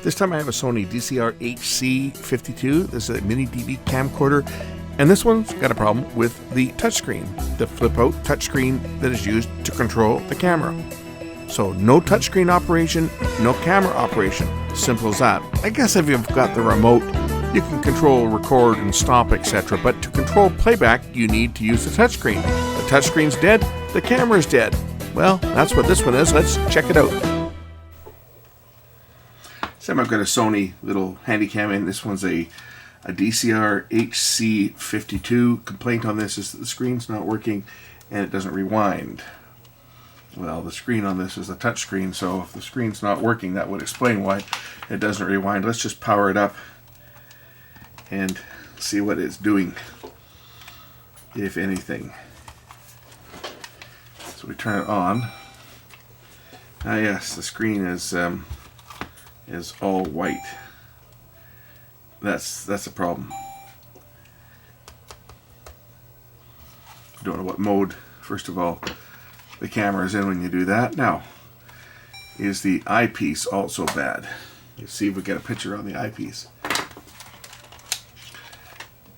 This time I have a Sony DCR HC52. This is a mini DV camcorder, and this one's got a problem with the touchscreen, the flip-out touchscreen that is used to control the camera. So no touchscreen operation, no camera operation. Simple as that. I guess if you've got the remote, you can control record and stop, etc. But to control playback, you need to use the touchscreen. The touchscreen's dead, the camera's dead. Well, that's what this one is. Let's check it out. So I've got a Sony little handycam in. This one's a DCR HC52. Complaint on this is that the screen's not working and it doesn't rewind. Well, the screen on this is a touch screen, so if the screen's not working, that would explain why it doesn't rewind. Let's just power it up and see what it's doing, if anything. So we turn it on. Ah yes, the screen is all white. That's a problem. Don't know what mode, first of all, the camera is in when you do that. Now, is the eyepiece also bad? Let's see if we get a picture on the eyepiece.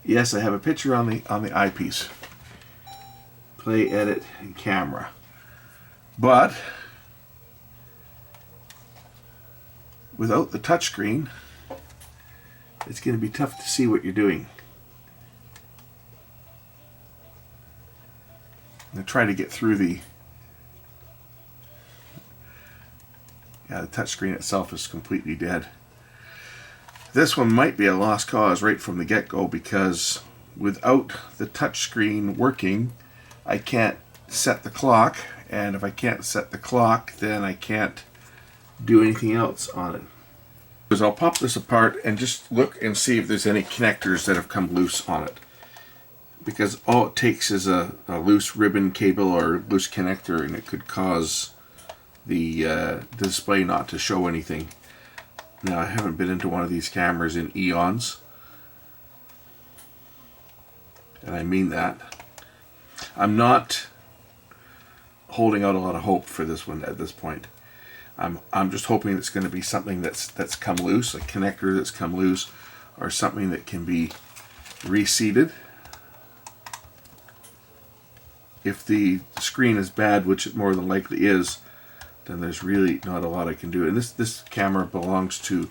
Yes, I have a picture on the eyepiece. Play, edit, and camera. But without the touchscreen, it's going to be tough to see what you're doing. I'm going to try to get through the touchscreen itself is completely dead. This one might be a lost cause right from the get-go, because without the touchscreen working, I can't set the clock, and if I can't set the clock, then I can't do anything else on it. I'll pop this apart and just look and see if there's any connectors that have come loose on it, because all it takes is a loose ribbon cable or loose connector, and it could cause the display not to show anything. Now, I haven't been into one of these cameras in eons, and I mean that. I'm not holding out a lot of hope for this one at this point. I'm just hoping it's going to be something that's come loose, a connector that's come loose, or something that can be reseated. If the screen is bad, which it more than likely is, then there's really not a lot I can do. And this camera belongs to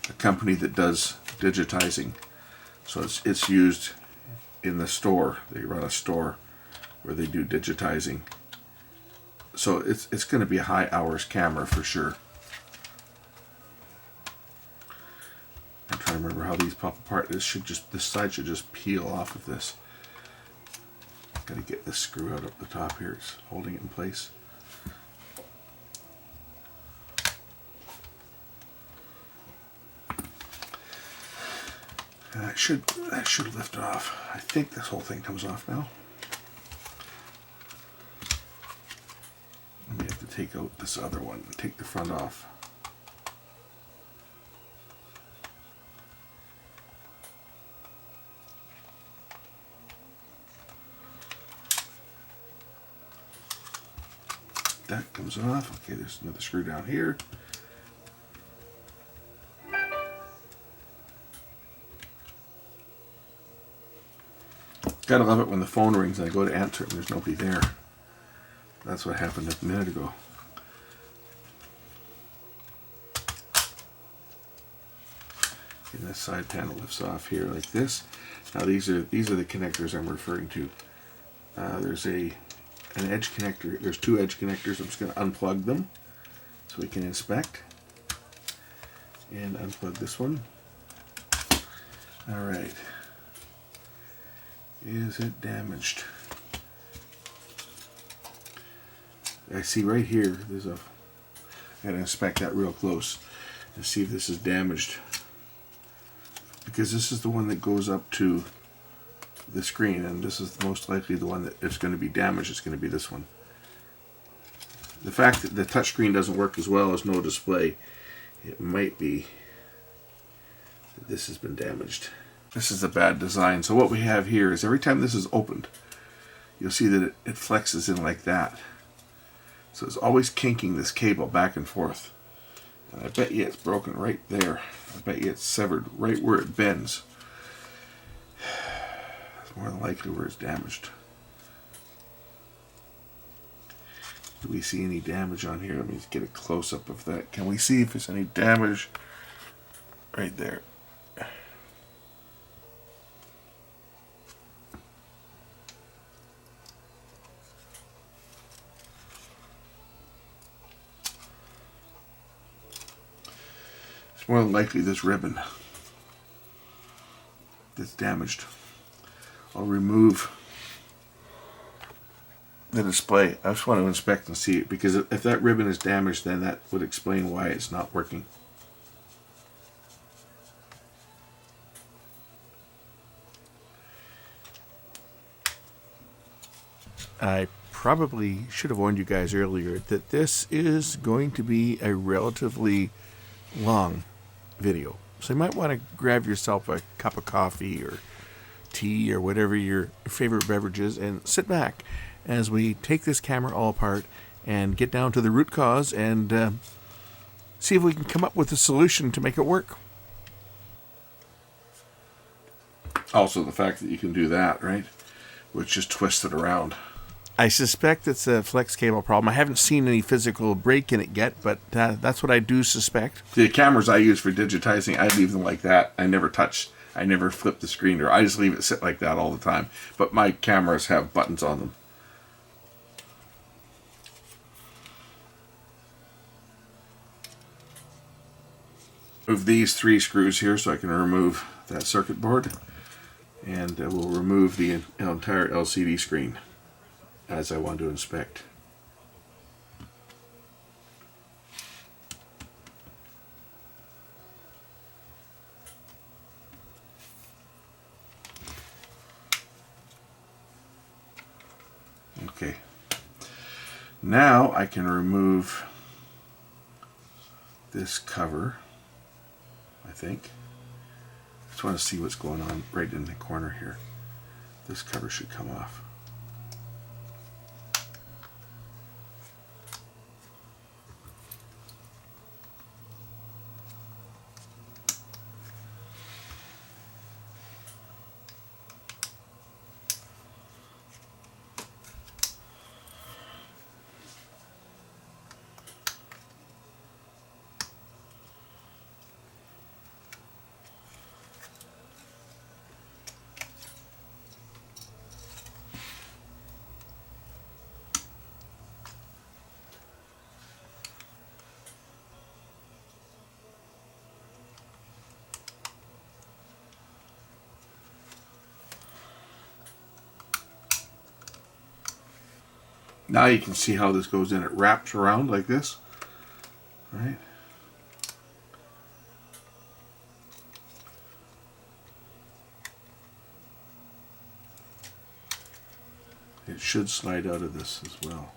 a company that does digitizing, so it's used in the store. They run a store where they do digitizing. So it's going to be a high hours camera for sure. I'm trying to remember how these pop apart. This side should just peel off of this. Got to get this screw out up the top here. It's holding it in place. And that should lift off. I think this whole thing comes off now. We have to take out this other one and take the front off. That comes off. Okay, there's another screw down here. Gotta love it when the phone rings and I go to answer it and there's nobody there. That's what happened a minute ago. And this side panel lifts off here like this. Now these are the connectors I'm referring to. There's an edge connector. There's two edge connectors. I'm just going to unplug them so we can inspect. And unplug this one. All right. Is it damaged? I see right here, I gotta inspect that real close and see if this is damaged, because this is the one that goes up to the screen, and this is most likely the one that is going to be damaged. It's going to be this one. The fact that the touchscreen doesn't work as well as no display, it might be that this has been damaged. This is a bad design. So what we have here is every time this is opened, you'll see that it flexes in like that. So it's always kinking this cable back and forth. And I bet you it's broken right there. I bet you it's severed right where it bends. It's more than likely where it's damaged. Do we see any damage on here? Let me just get a close-up of that. Can we see if there's any damage right there? It's more than likely this ribbon that's damaged. I'll remove the display. I just want to inspect and see it, because if that ribbon is damaged, then that would explain why it's not working. I probably should have warned you guys earlier that this is going to be a relatively long video. So you might want to grab yourself a cup of coffee or tea or whatever your favorite beverage is and sit back as we take this camera all apart and get down to the root cause and see if we can come up with a solution to make it work. Also the fact that you can do that, right? Which just twist it around. I suspect it's a flex cable problem. I haven't seen any physical break in it yet, but that's what I do suspect. The cameras I use for digitizing, I leave them like that. I never flip the screen, or I just leave it sit like that all the time. But my cameras have buttons on them. Move these 3 screws here so I can remove that circuit board, and we'll remove the entire LCD screen as I want to inspect. Okay, now I can remove this cover, I think. Just want to see what's going on right in the corner here. This cover should come off. Now you can see how this goes in. It wraps around like this, right? It should slide out of this as well.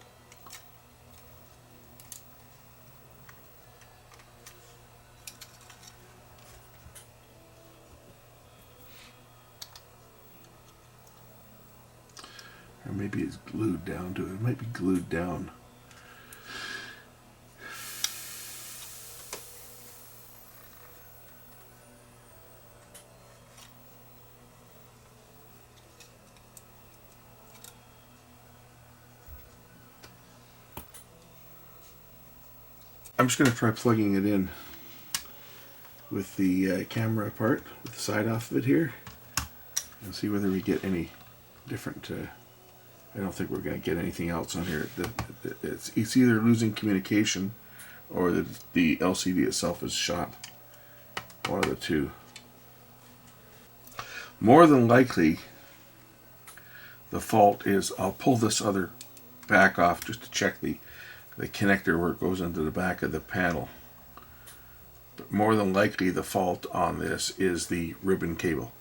Or maybe it's glued down to it. It might be glued down. I'm just going to try plugging it in with the camera part, with the side off of it here, and see whether we get any different. I don't think we're going to get anything else on here. It's either losing communication or the LCD itself is shot. One of the two. More than likely, the fault is, I'll pull this other back off just to check the connector where it goes into the back of the panel. But more than likely, the fault on this is the ribbon cable.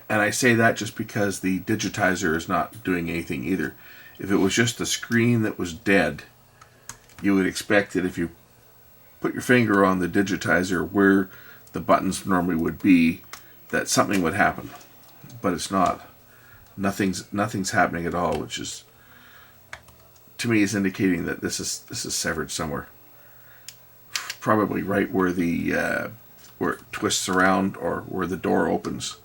And I say that just because the digitizer is not doing anything either. If it was just the screen that was dead, you would expect that if you put your finger on the digitizer where the buttons normally would be, that something would happen. But it's not. Nothing's happening at all, which is, to me, is indicating that this is severed somewhere. probably right where the where it twists around or where the door opens.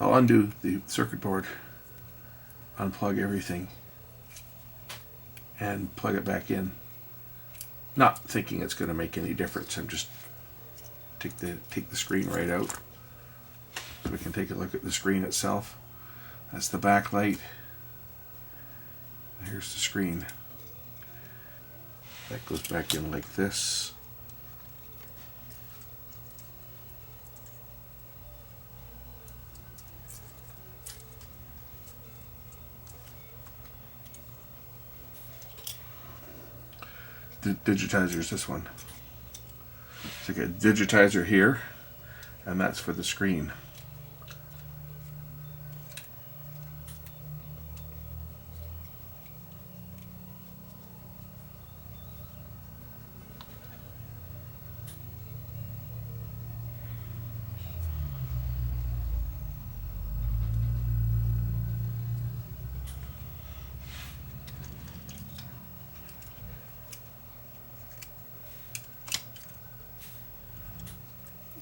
I'll undo the circuit board, unplug everything, and plug it back in. Not thinking it's going to make any difference. I'm just take the screen right out, so we can take a look at the screen itself. That's the backlight. Here's the screen. That goes back in like this. The digitizer is this one. So I got a digitizer here, and that's for the screen.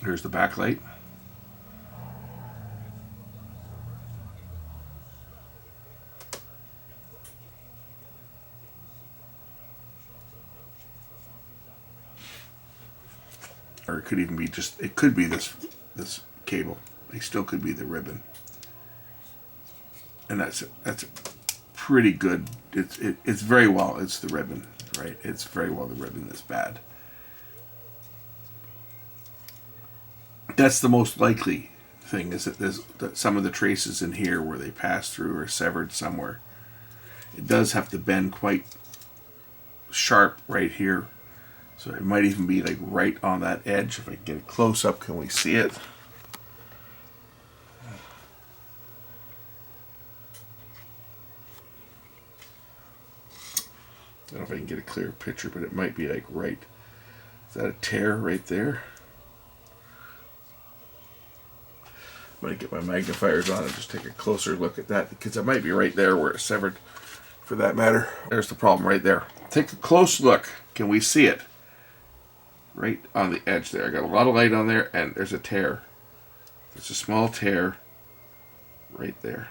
Here's the backlight. Or it could even be just, it could be this cable. It still could be the ribbon. And that's pretty good. It's very well, it's the ribbon, right? It's very well the ribbon that's bad. That's the most likely thing, is that some of the traces in here where they pass through are severed somewhere. It does have to bend quite sharp right here, so it might even be like right on that edge. If I can get it close up, can we see it? I don't know if I can get a clear picture, but it might be like right. Is that a tear right there? I'm going to get my magnifiers on and just take a closer look at that, because it might be right there where it's severed, for that matter. There's the problem right there. Take a close look. Can we see it? Right on the edge there. I got a lot of light on there, and there's a tear. There's a small tear right there.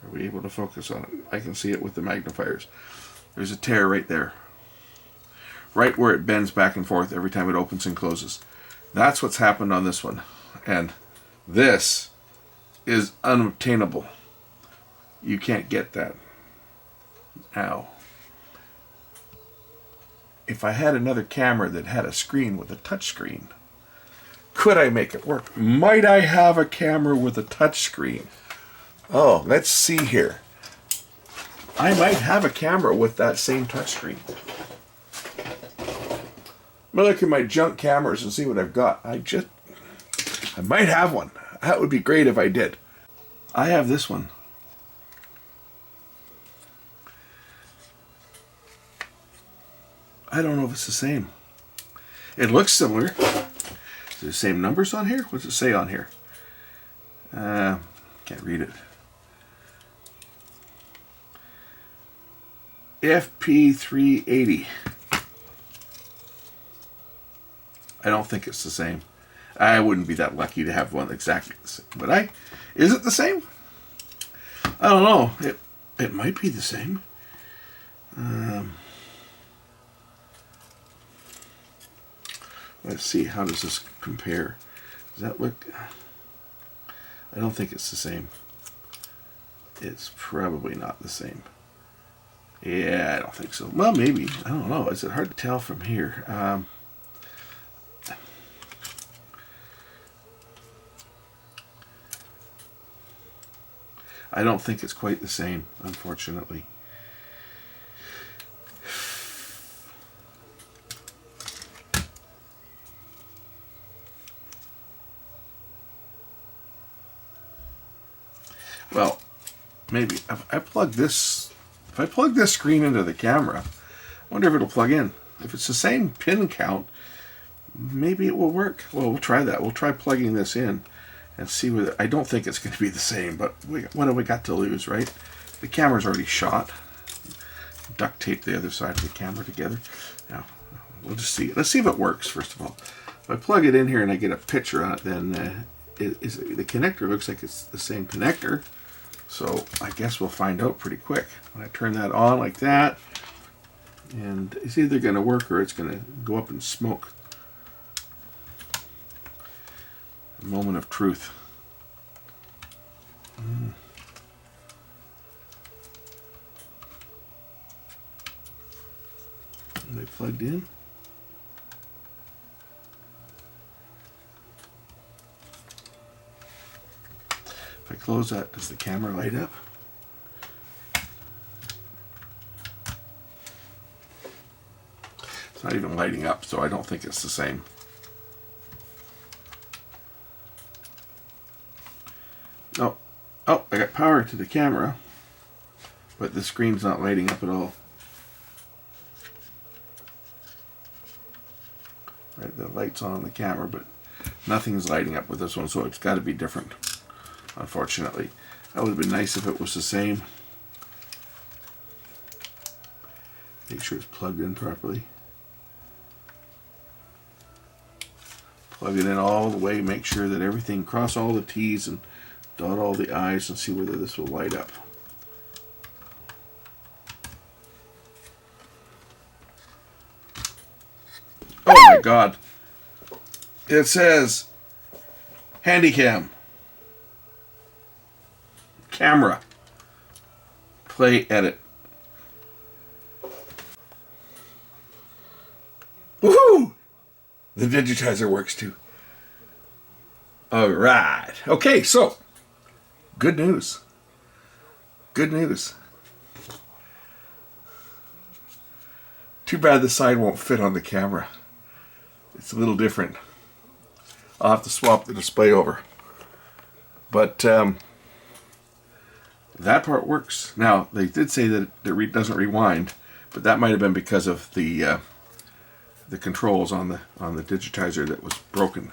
Are we able to focus on it? I can see it with the magnifiers. There's a tear right there. Right where it bends back and forth every time it opens and closes. That's what's happened on this one. And this is unobtainable. You can't get that. Now, if I had another camera that had a screen with a touch screen, could I make it work? Might I have a camera with a touch screen? Oh, let's see here. I might have a camera with that same touch screen. I'm gonna look at my junk cameras and see what I've got. I might have one. That would be great if I did. I have this one. I don't know if it's the same. It looks similar. Is it the same numbers on here? What's it say on here? Can't read it. FP380. I don't think it's the same. I wouldn't be that lucky to have one exactly the same. But is it the same? I don't know. It might be the same. Let's see. How does this compare? Does that look? I don't think it's the same. It's probably not the same. Yeah, I don't think so. Well, maybe. I don't know. Is it hard to tell from here? I don't think it's quite the same, unfortunately. Well, maybe if I plug this screen into the camera, I wonder if it'll plug in. If it's the same pin count, maybe it will work. Well, we'll try that. We'll try plugging this in and see whether. I don't think it's going to be the same, but what have we got to lose, right? The camera's already shot. Duct tape the other side of the camera together. Now, we'll just see. Let's see if it works, first of all. If I plug it in here and I get a picture on it, then the connector looks like it's the same connector. So I guess we'll find out pretty quick. When I turn that on like that, and it's either going to work or it's going to go up in smoke. A moment of truth. Are they plugged in? If I close that, does the camera light up? It's not even lighting up, so I don't think it's the same. Oh, I got power to the camera, but the screen's not lighting up at all. Right, the light's on the camera, but nothing's lighting up with this one, so it's got to be different. Unfortunately, that would have been nice if it was the same. Make sure it's plugged in properly. Plug it in all the way, make sure that everything, cross all the T's and dot all the I's, and see whether this will light up. Oh my God. It says Handycam. Camera. Play edit. Woohoo! The digitizer works too. Alright. Okay, so good news. Good news. Too bad the side won't fit on the camera. It's a little different. I'll have to swap the display over. But that part works. Now, they did say that it doesn't rewind, but that might have been because of the controls on the digitizer that was broken.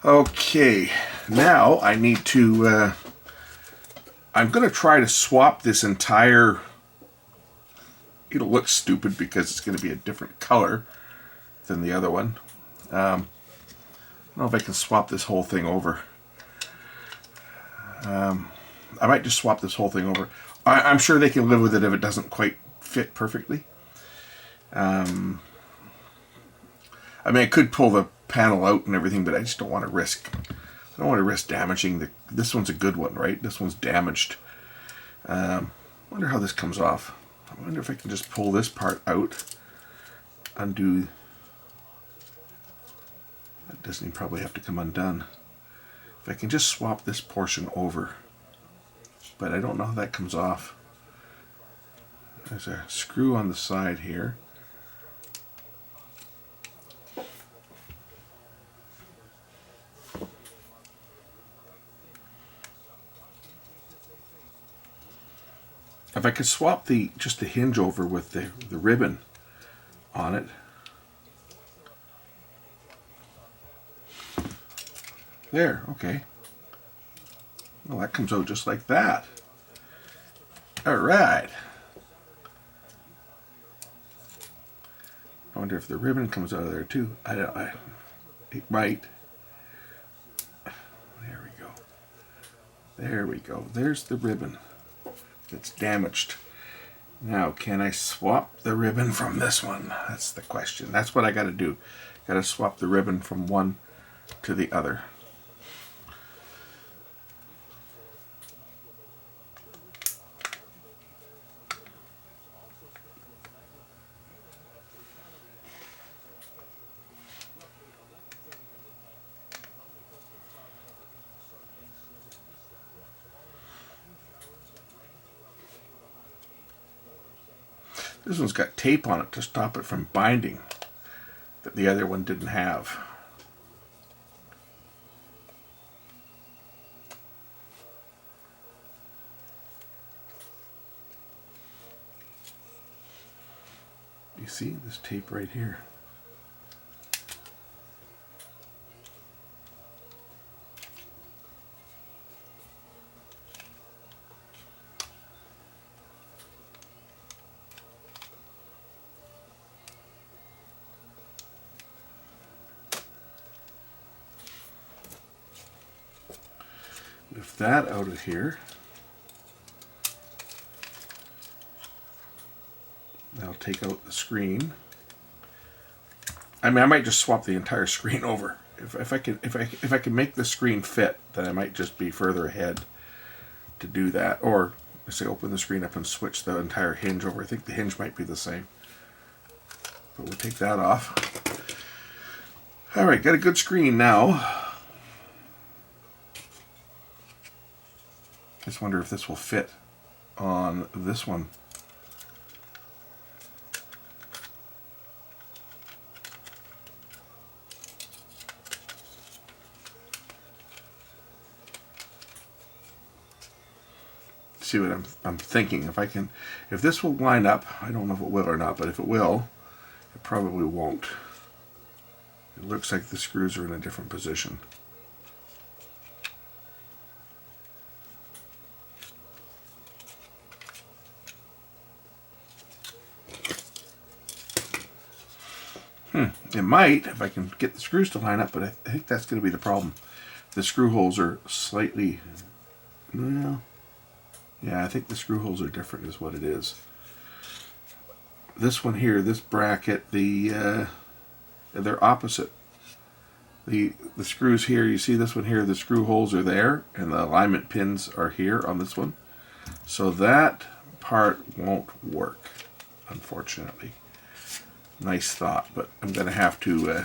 Okay, now I need to. I'm going to try to swap this entire. It'll look stupid because it's going to be a different color than the other one. I don't know if I can swap this whole thing over. I might just swap this whole thing over. I'm sure they can live with it if it doesn't quite fit perfectly. I mean, I could pull the panel out and everything, but I just don't want to risk. I don't want to risk damaging this one's a good one, right? This one's damaged. Wonder how this comes off. I wonder if I can just pull this part out. Undo. That doesn't even probably have to come undone. If I can just swap this portion over. But I don't know how that comes off. There's a screw on the side here. If I could swap just the hinge over with the ribbon on it. There, okay. Well, that comes out just like that. All right. I wonder if the ribbon comes out of there too. It might. There we go. There we go. There's the ribbon. It's damaged. Now, can I swap the ribbon from this one? That's the question. That's what I got to do. Got to swap the ribbon from one to the other. This one's got tape on it to stop it from binding that the other one didn't have. You see this tape right here? Lift that out of here. That'll take out the screen. I mean, I might just swap the entire screen over. If I can make the screen fit, then I might just be further ahead to do that. Or say open the screen up and switch the entire hinge over. I think the hinge might be the same. But we'll take that off. All right, got a good screen now. Just wonder if this will fit on this one. See what I'm thinking. If this will line up, I don't know if it will or not, but if it will, it probably won't. It looks like the screws are in a different position. It might, if I can get the screws to line up, but I think that's going to be the problem. The screw holes are slightly, well, yeah, I think the screw holes are different is what it is. This one here, this bracket, they're opposite. The screws here, you see this one here, the screw holes are there, and the alignment pins are here on this one. So that part won't work, unfortunately. Nice thought, but I'm going to have to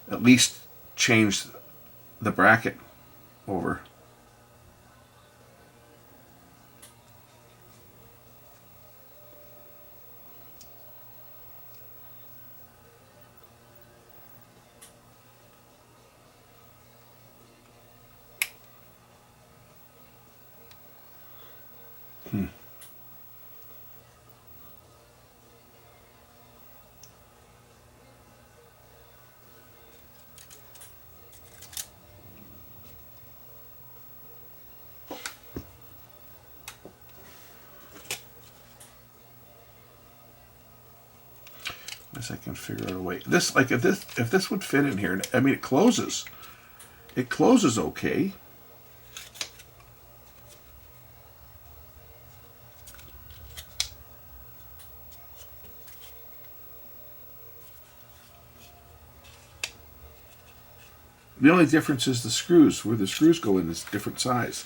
at least change the bracket over. I can figure out a way. This, like, if this would fit in here, I mean, it closes. It closes okay. The only difference is the screws. Where the screws go in is different size.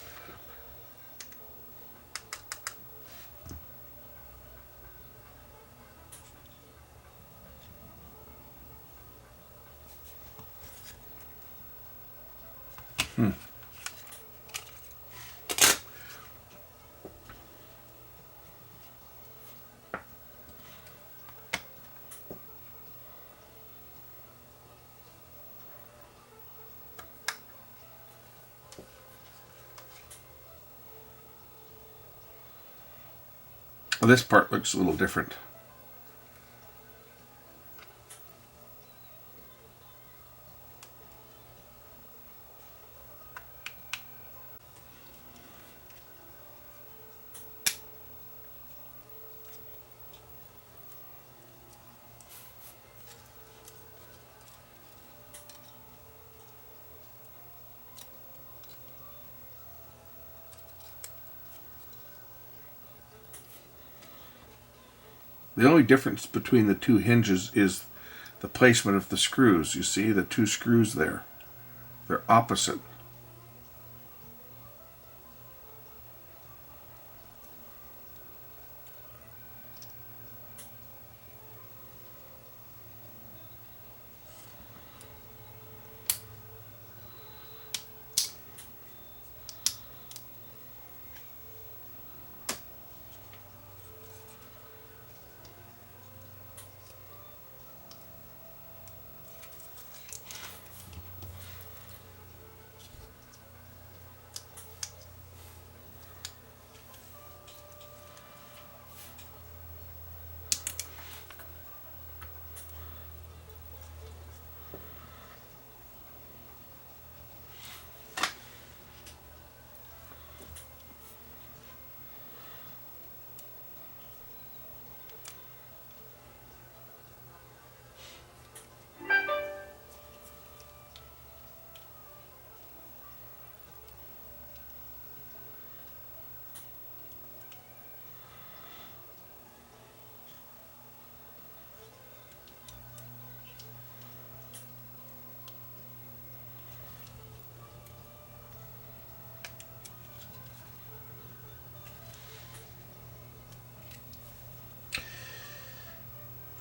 Well, this part looks a little different. The only difference between the two hinges is the placement of the screws. You see the two screws there. They're opposite.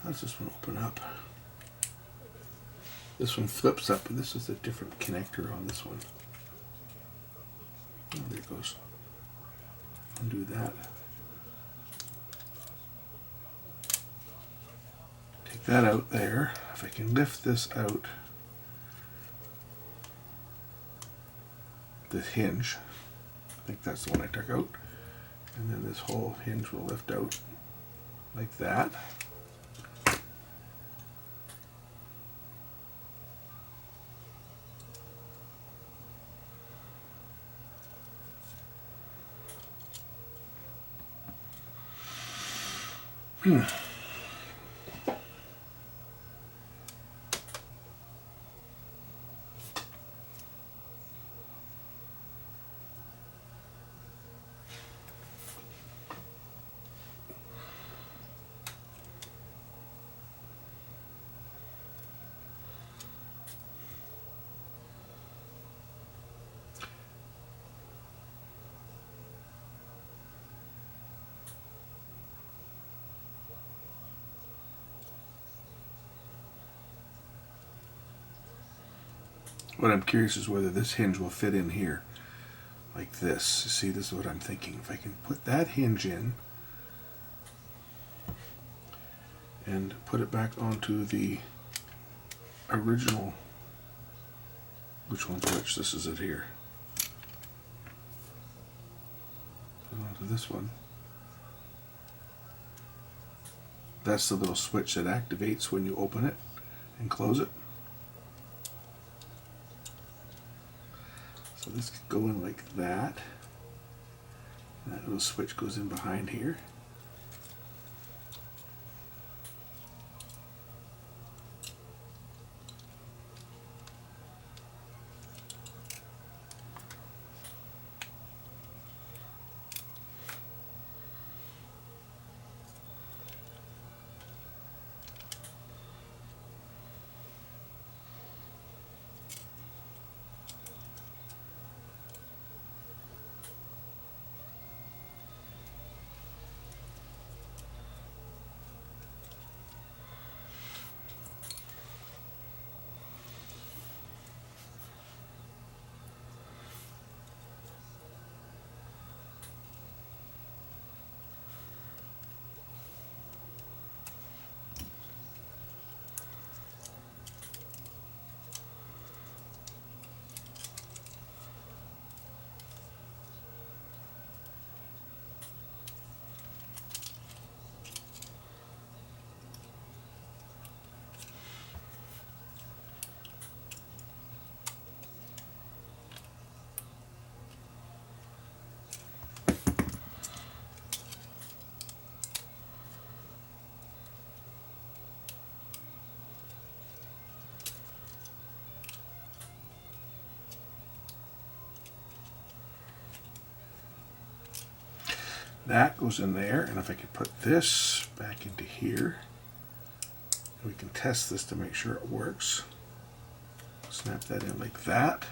How does this one open up? This one flips up, and this is a different connector on this one. Oh, there it goes. Undo that. Take that out there. If I can lift this out, this hinge, I think that's the one I took out, and then this whole hinge will lift out like that. What I'm curious is whether this hinge will fit in here like this. See, this is what I'm thinking. If I can put that hinge in and put it back onto the original, which one's which? This is it here. Put it onto this one. That's the little switch that activates when you open it and close it. So this could go in like that. And that little switch goes in behind here. That goes in there, and if I could put this back into here. We can test this to make sure it works. Snap that in like that.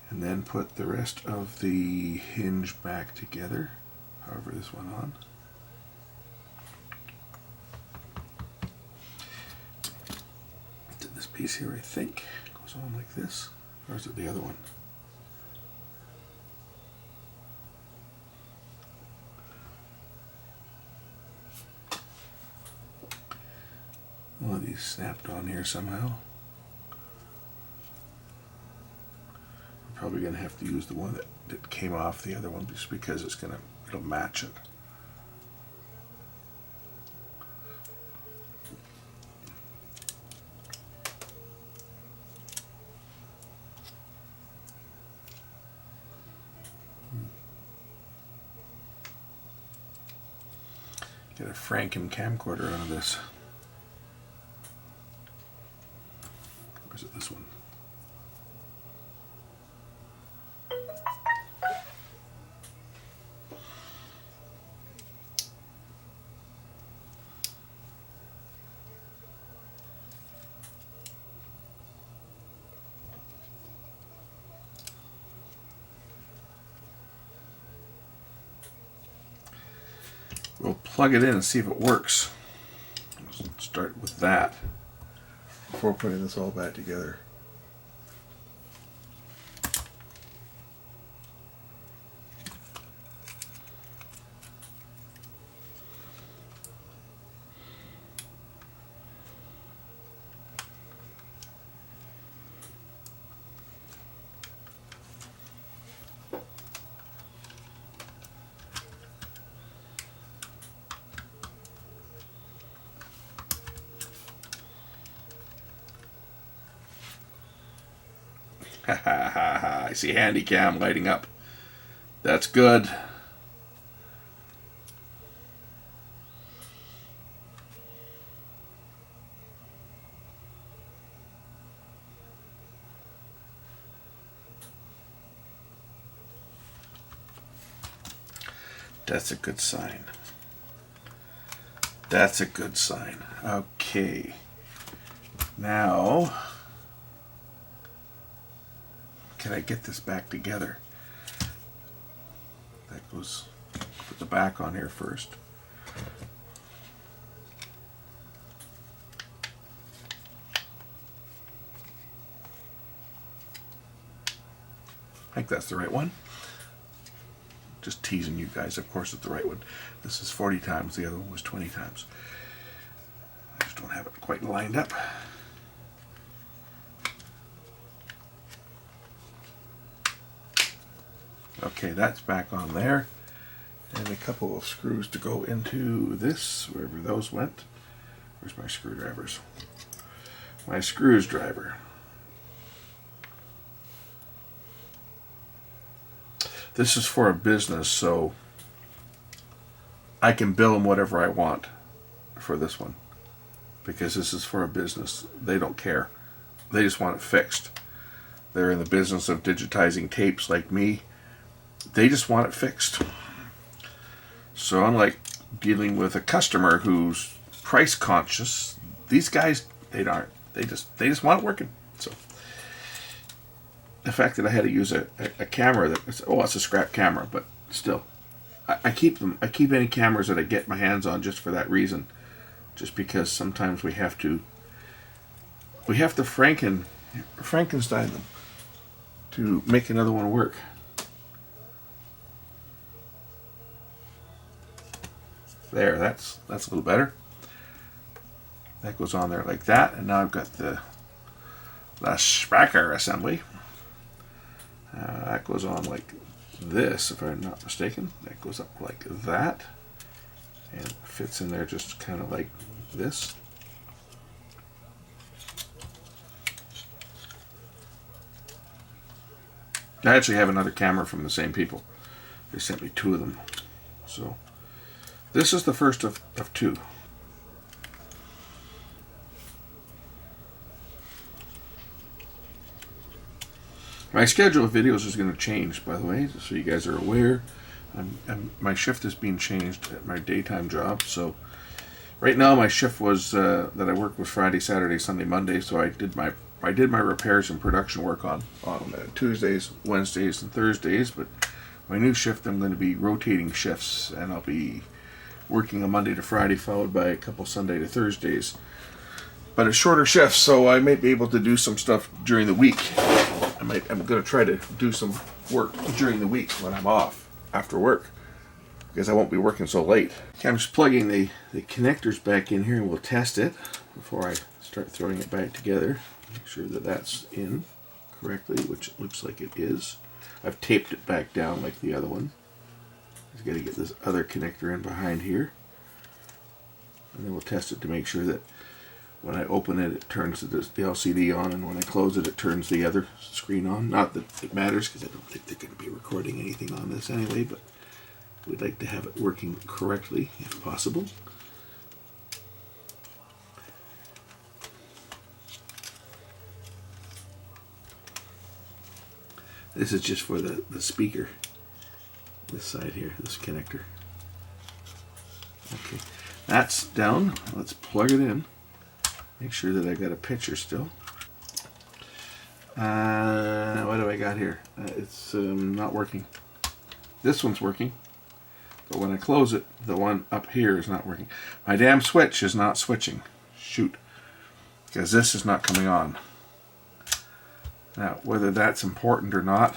And then put the rest of the hinge back together, however this went on. This piece here, I think, goes on like this. Or is it the other one? One of these snapped on here somehow. I'm probably going to have to use the one that came off the other one just because it'll match it. Get a Franken camcorder out of this. Or is it this one? We'll plug it in and see if it works. Let's start with that before putting this all back together. Ha ha ha ha, I see Handycam lighting up. That's good. That's a good sign. That's a good sign. Okay. Now, can I get this back together? That goes, put the back on here first. I think that's the right one. Just teasing you guys, of course it's the right one. This is 40 times, the other one was 20 times. I just don't have it quite lined up. Okay, that's back on there. And a couple of screws to go into this, wherever those went. Where's my screwdrivers? My screwdriver. This is for a business, so I can bill them whatever I want for this one. Because this is for a business. They don't care. They just want it fixed. They're in the business of digitizing tapes like me. They just want it fixed. So unlike dealing with a customer who's price conscious, these guys, they aren't. They just want it working. So the fact that I had to use a camera that, it's a scrap camera, but still, I keep them. I keep any cameras that I get my hands on just for that reason. Just because sometimes we have to Frankenstein them to make another one work. There, that's a little better. That goes on there like that, and now I've got the Spracker assembly. That goes on like this, if I'm not mistaken. That goes up like that, and fits in there just kind of like this. I actually have another camera from the same people. They sent me 2 of them. So this is the first of 2. My schedule of videos is going to change, by the way, so you guys are aware. My shift is being changed at my daytime job, so right now my shift was that I worked was Friday, Saturday, Sunday, Monday. So I did my repairs and production work on Tuesdays, Wednesdays, and Thursdays. But my new shift, I'm going to be rotating shifts, and I'll be working a Monday to Friday, followed by a couple Sunday to Thursdays. But a shorter shift, so I might be able to do some stuff during the week. I'm going to try to do some work during the week when I'm off after work, because I won't be working so late. Okay, I'm just plugging the connectors back in here, and we'll test it before I start throwing it back together. Make sure that that's in correctly, which it looks like it is. I've taped it back down like the other one. Just got to get this other connector in behind here, and then we'll test it to make sure that when I open it, it turns the LCD on, and when I close it, it turns the other screen on. Not that it matters, because I don't think they're going to be recording anything on this anyway, but we'd like to have it working correctly if possible. This is just for the speaker, this side here, this connector. Okay, that's down. Let's plug it in. Make sure that I got a picture still. What do I got here? It's not working. This one's working, but when I close it, the one up here is not working. My damn switch is not switching. Shoot, because this is not coming on. Now, whether that's important or not,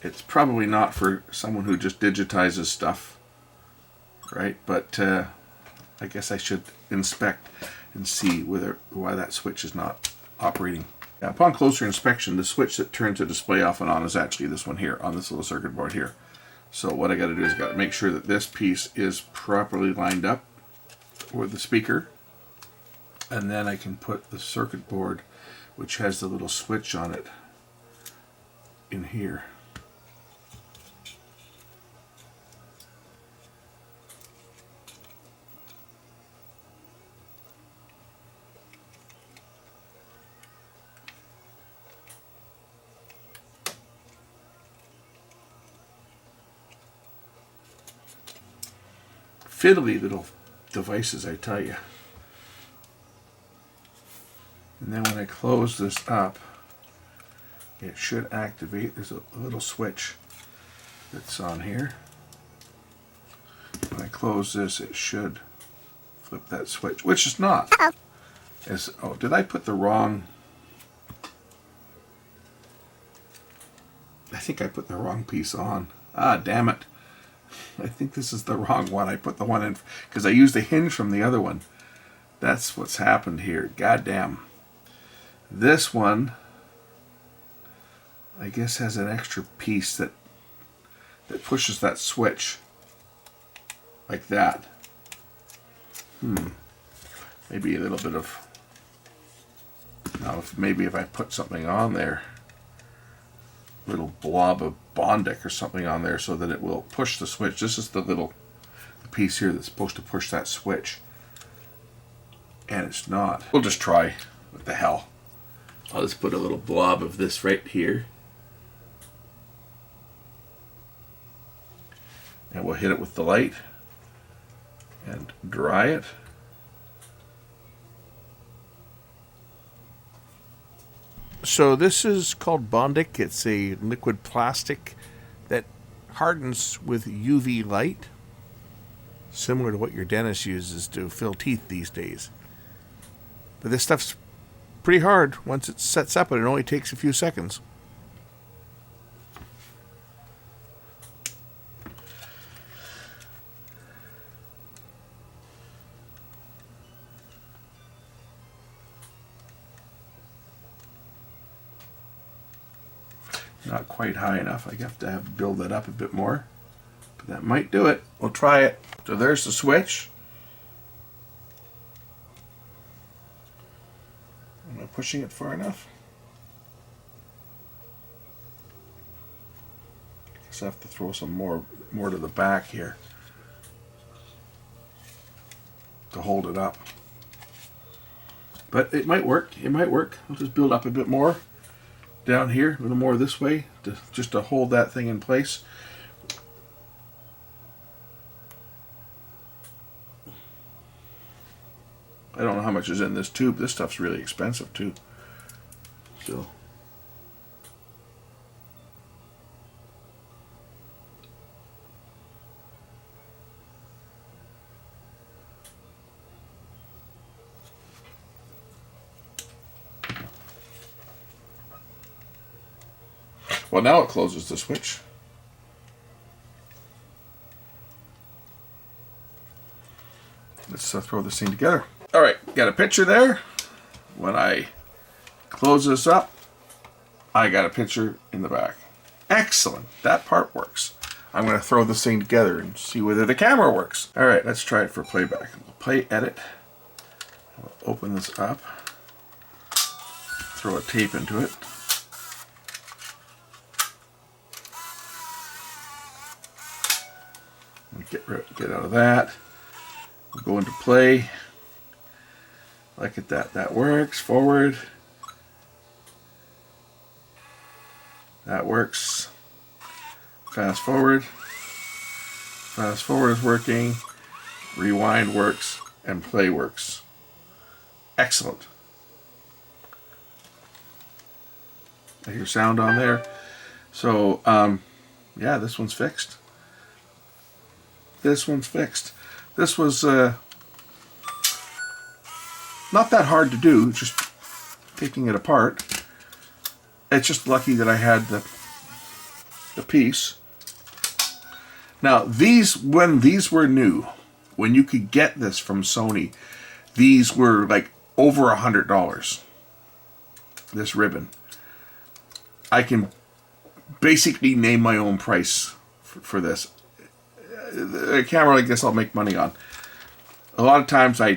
it's probably not for someone who just digitizes stuff, right? But I guess I should inspect and see why that switch is not operating. Now, upon closer inspection, the switch that turns the display off and on is actually this one here on this little circuit board here. So what I got to do is got to make sure that this piece is properly lined up with the speaker, and then I can put the circuit board, which has the little switch on it, in here. Fiddly little devices, I tell you. And then when I close this up, it should activate. There's a little switch that's on here. When I close this, it should flip that switch, which is not. Oh, did I put the wrong? I think I put the wrong piece on. Ah, damn it. I think this is the wrong one. I put the one in because I used the hinge from the other one. That's what's happened here. Goddamn. This one, I guess, has an extra piece that pushes that switch like that. Maybe a little bit of. Now, maybe if I put something on there, little blob of Bondic or something on there so that it will push the switch. This is the piece here that's supposed to push that switch, and it's not. We'll just try. What the hell? I'll just put a little blob of this right here, and we'll hit it with the light and dry it. So this is called Bondic. It's a liquid plastic that hardens with UV light, similar to what your dentist uses to fill teeth these days. But this stuff's pretty hard once it sets up, and it only takes a few seconds. Not quite high enough. I have to build that up a bit more, but that might do it. We'll try it. So there's the switch. Am I pushing it far enough? I guess I have to throw some more to the back here to hold it up. But it might work. It might work. I'll just build up a bit more down here, a little more this way, just to hold that thing in place. how much is in this tube. This stuff's really expensive too. So. Well, now it closes the switch. Let's throw this thing together. All right, got a picture there. When I close this up, I got a picture in the back. Excellent, that part works. I'm gonna throw this thing together and see whether the camera works. All right, let's try it for playback. We'll play edit. We'll open this up. Throw a tape into it. Get out of that. We'll go into play. Look at that. That works. Forward. That works. Fast forward. Fast forward is working. Rewind works. And play works. Excellent. I hear sound on there. So, yeah, this one's fixed. This one's fixed. This was not that hard to do, just taking it apart. It's just lucky that I had the piece. Now, when these were new, when you could get this from Sony, these were like over $100. This ribbon. I can basically name my own price for this. A camera like this I'll make money on. A lot of times I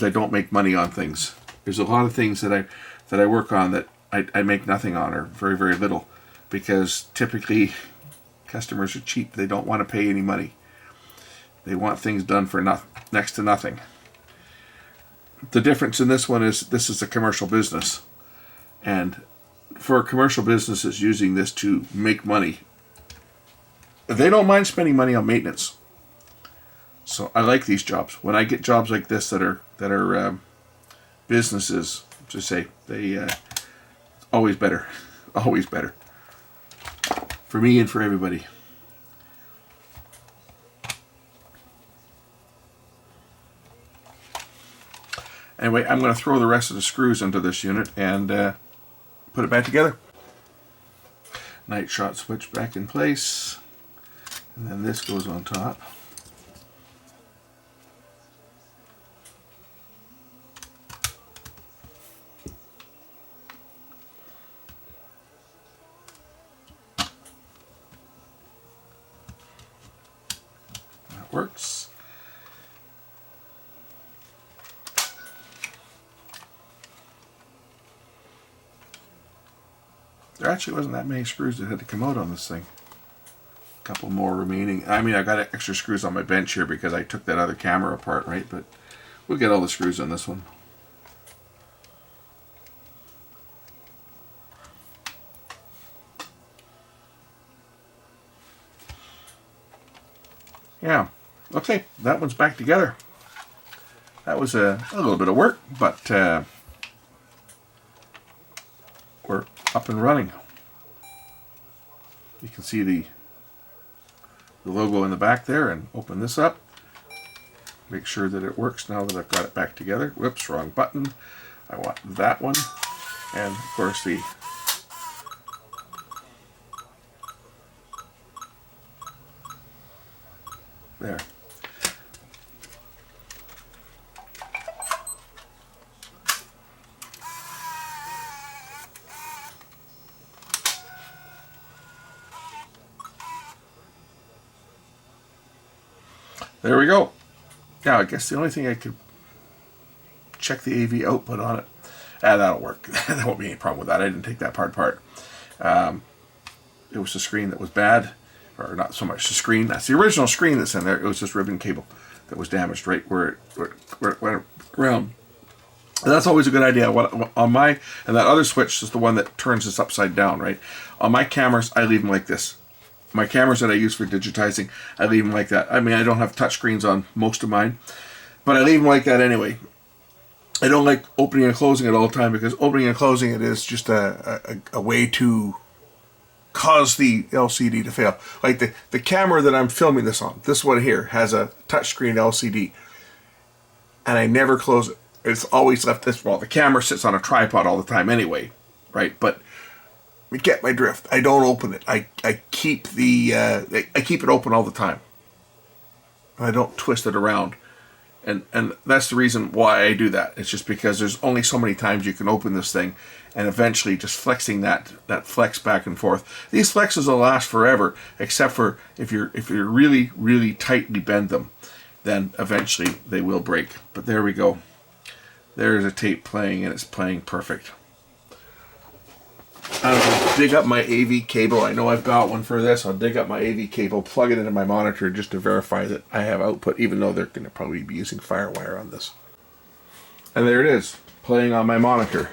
don't make money on things. There's a lot of things that I work on that I make nothing on, or very, very little, because typically customers are cheap. They don't want to pay any money. They want things done for next to nothing. The difference in this one is this is a commercial business, and for commercial businesses using this to make money, they don't mind spending money on maintenance. So I like these jobs. When I get jobs like this that are businesses, just say they always better, always better for me and for everybody. Anyway, I'm going to throw the rest of the screws into this unit and put it back together. Night shot switch back in place. And then this goes on top. That works. There actually wasn't that many screws that had to come out on this thing. Couple more remaining. I mean, I got extra screws on my bench here because I took that other camera apart, right? But we'll get all the screws on this one. Yeah. Okay, that one's back together. That was a little bit of work, but we're up and running. You can see the logo in the back there, and open this up. Make sure that it works now that I've got it back together. Whoops, wrong button. I want that one. And of course there. There we go. Now, I guess the only thing I could check the AV output on it. That'll work. There won't be any problem with that. I didn't take that part apart. It was the screen that was bad, or not so much the screen. That's the original screen that's in there. It was this ribbon cable that was damaged right where it went around. And that's always a good idea. And that other switch is the one that turns this upside down, right? On my cameras, I leave them like this. My cameras that I use for digitizing, I leave them like that. I mean, I don't have touch screens on most of mine, but I leave them like that anyway. I don't like opening and closing it all the time, because opening and closing it is just a way to cause the LCD to fail. Like the camera that I'm filming this on, this one here, has a touchscreen LCD, and I never close it. It's always left this. Well, the camera sits on a tripod all the time anyway, right? But you get my drift. I don't open it. I keep I keep it open all the time. I don't twist it around. And that's the reason why I do that. It's just because there's only so many times you can open this thing, and eventually just flexing that flex back and forth. These flexes will last forever, except for if you're really, really tightly bend them, then eventually they will break. But there we go. There's a tape playing, and it's playing perfect. I'll dig up my AV cable. I know I've got one for this. I'll dig up my AV cable, plug it into my monitor just to verify that I have output, even though they're going to probably be using FireWire on this. And there it is, playing on my monitor.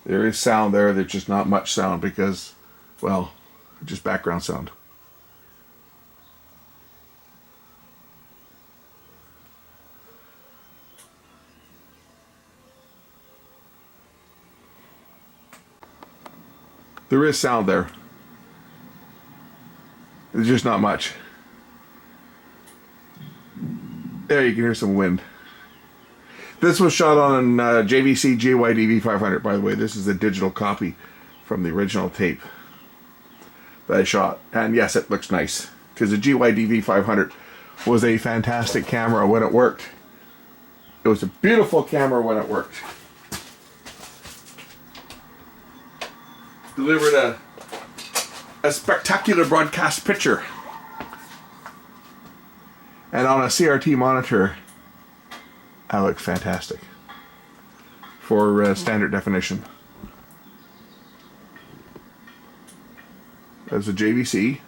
There is sound there. There's just not much sound because, well, just background sound. There is sound there. There's just not much. There, you can hear some wind. This was shot on JVC GYDV 500, by the way. This is a digital copy from the original tape that I shot. And yes, it looks nice, because the GYDV 500 was a fantastic camera when it worked. It was a beautiful camera when it worked. Delivered a spectacular broadcast picture. And on a CRT monitor, that looks fantastic for standard definition. As a JVC,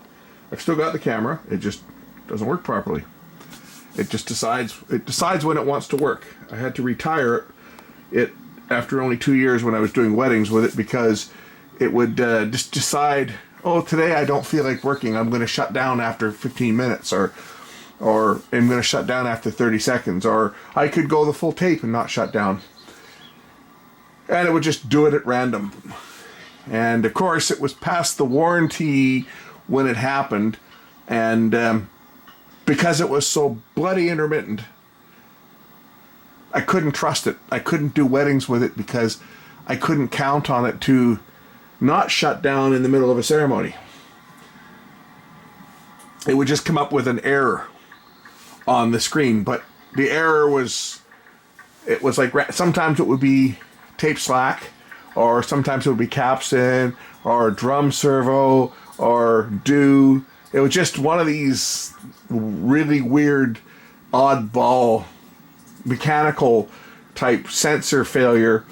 I've still got the camera. It just doesn't work properly. It just decides when it wants to work. I had to retire it after only 2 years when I was doing weddings with it, because it would just decide, oh, today I don't feel like working. I'm going to shut down after 15 minutes, or I'm going to shut down after 30 seconds, or I could go the full tape and not shut down. And it would just do it at random. And of course, it was past the warranty when it happened, and because it was so bloody intermittent, I couldn't trust it. I couldn't do weddings with it because I couldn't count on it to not shut down in the middle of a ceremony. It would just come up with an error on the screen, but the error was, it was like, sometimes it would be tape slack, or sometimes it would be capstan, or drum servo, or do. It was just one of these really weird, oddball, mechanical type sensor failure.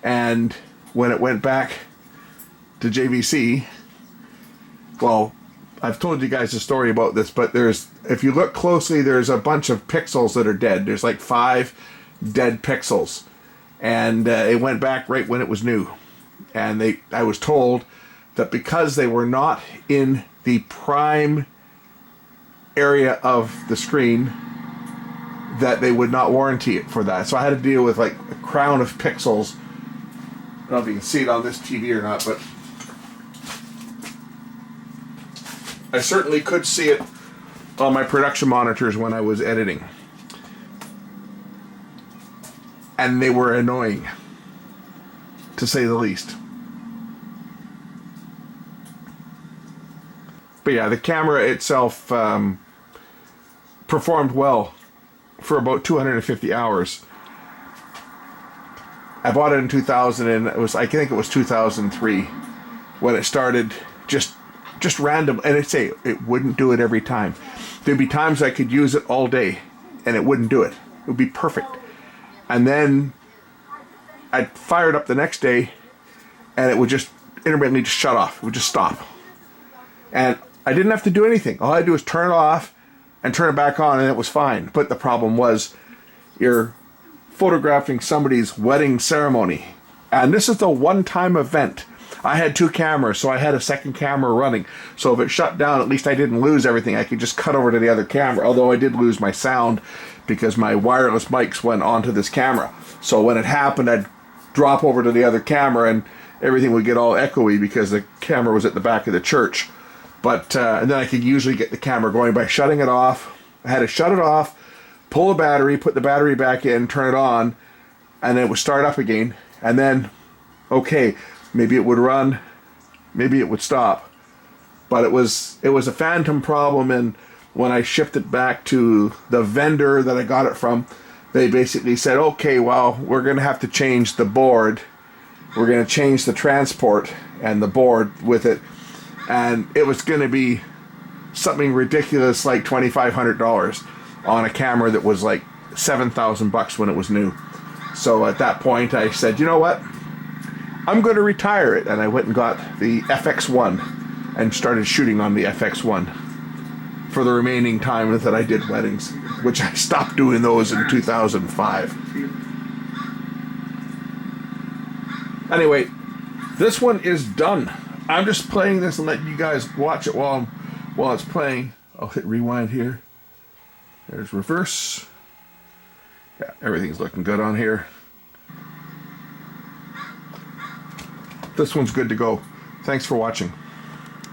And when it went back to JVC, well, I've told you guys a story about this, but if you look closely, there's a bunch of pixels that are dead. There's like 5 dead pixels, and it went back right when it was new. And I was told that because they were not in the prime area of the screen, that they would not warranty it for that. So I had to deal with like a crown of pixels. I don't know if you can see it on this TV or not, but I certainly could see it on my production monitors when I was editing. And they were annoying, to say the least. But yeah, the camera itself performed well for about 250 hours. I bought it in 2000, and I think it was 2003 when it started just random. And it wouldn't do it every time. There'd be times I could use it all day and it wouldn't do it. It would be perfect. And then I'd fire it up the next day and it would just intermittently just shut off. It would just stop. And I didn't have to do anything. All I had to do was turn it off and turn it back on, and it was fine. But the problem was, you're photographing somebody's wedding ceremony. And this is a one-time event. I had 2 cameras, so I had a second camera running. So if it shut down, at least I didn't lose everything. I could just cut over to the other camera, although I did lose my sound because my wireless mics went onto this camera. So when it happened, I'd drop over to the other camera and everything would get all echoey because the camera was at the back of the church. But and then I could usually get the camera going by shutting it off. I had to shut it off, pull the battery, put the battery back in, turn it on, and then it would start up again. And then, okay, maybe it would run, maybe it would stop. But it was a phantom problem, and when I shipped it back to the vendor that I got it from, they basically said, okay, well, we're going to have to change the board. We're going to change the transport and the board with it. And it was going to be something ridiculous like $2,500 on a camera that was like $7,000 when it was new. So at that point I said, you know what? I'm going to retire it. And I went and got the FX1 and started shooting on the FX1 for the remaining time that I did weddings, which I stopped doing those in 2005. Anyway, this one is done. I'm just playing this and letting you guys watch it while it's playing. I'll hit rewind here. There's reverse. Yeah, everything's looking good on here. This one's good to go. Thanks for watching.